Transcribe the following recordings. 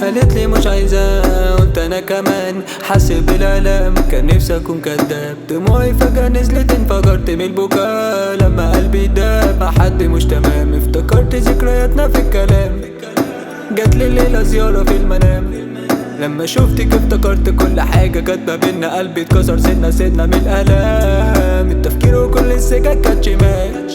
قالت لي مش عايزاه، قلت انا كمان حاسس بالالم، كان نفسي اكون كداب. دموعي فجأة نزلت، انفجرت من البكاء لما قلبي داب مع حد مش تمام. افتكرت ذكرياتنا في الكلام، جاتلي الليلة زيارة في المنام. لما شفتك افتكرت كل حاجة كانت ما بينا، قلبي اتكسر سنة سنة من الالام. التفكير وكل السكك كانت شمال،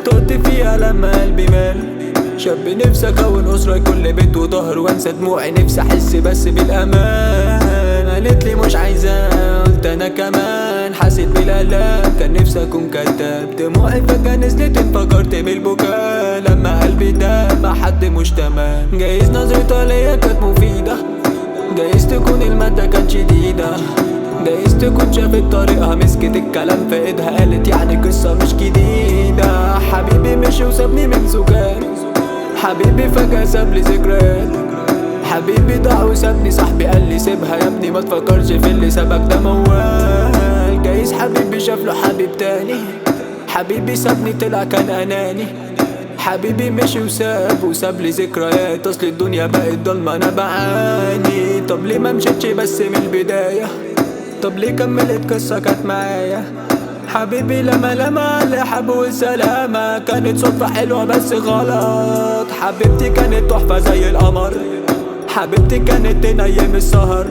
تهت فيها لما قلبي مال. شاب نفسي اكون اسرة كل بيت وظهر وانسى دموعي، نفسي احس بس بالامان. قالت لي مش عايزاه، قلت انا كمان حسيت بالالام، كان نفسي اكون كداب. دموعي فجأة نزلت، انفجرت بالبكاء لما قلبي داب مع حد مش تمام. جايز نظرتها ليا كانت مفيدة، جايز تكون المادة كانت شديدة، جايز تكون شافت طريقها، مسكت الكلام في ايدها قالت يعني قصة مش جديدة. حبيبي مشي وسابني من سكان، حبيبي فجأة سابلي ذكريات، حبيبي ضاع وسابني. صاحبي قال لي سيبها يا ابني، ما تفكرش في اللي سابك ده موال. جايز حبيبي شاف له حبيب تاني، حبيبي سابني طلع كان اناني. حبيبي مشي وساب لي ذكريات، اصل الدنيا بقت ضلمة انا بعاني. طب ليه ما مشيتش بس من البداية؟ طب ليه كملت قصة كانت معايا؟ حبيبي لما على حب والسلامة، كانت صدفة حلوة بس غلط. حبيبتي كانت تحفة زي القمر، حبيبتي كانت تنيم السهر،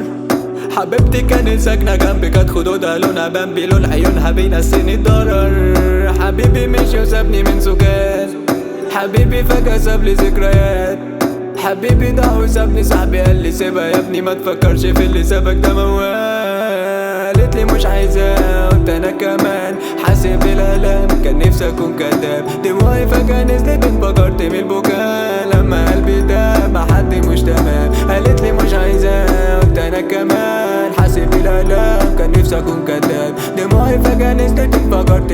حبيبتي كانت ساكنة جنبي، كانت خدودها لونها بامبي، لون عيونها بينسيني الضرر. حبيبي مشي وسابني من سكان، حبيبي فجأة سابلي ذكريات، حبيبي ضاع وسابني. صاحبي قال لي سيبها يا ابني، ما تفكرش في اللي سابك ده موال. قالت لي مش عايزاه، قلت انا كمان حاسس بالالم، كان نفسي اكون كداب. دموعي فجأة نزلت، انفجرت من البكاء لما قلبي داب مع حد مش تمام. قالت لي مش عايزاه، قلت انا كمان حاسس بالالم، كان نفسي اكون كداب. دموعي فجأة نزلت، انفجرت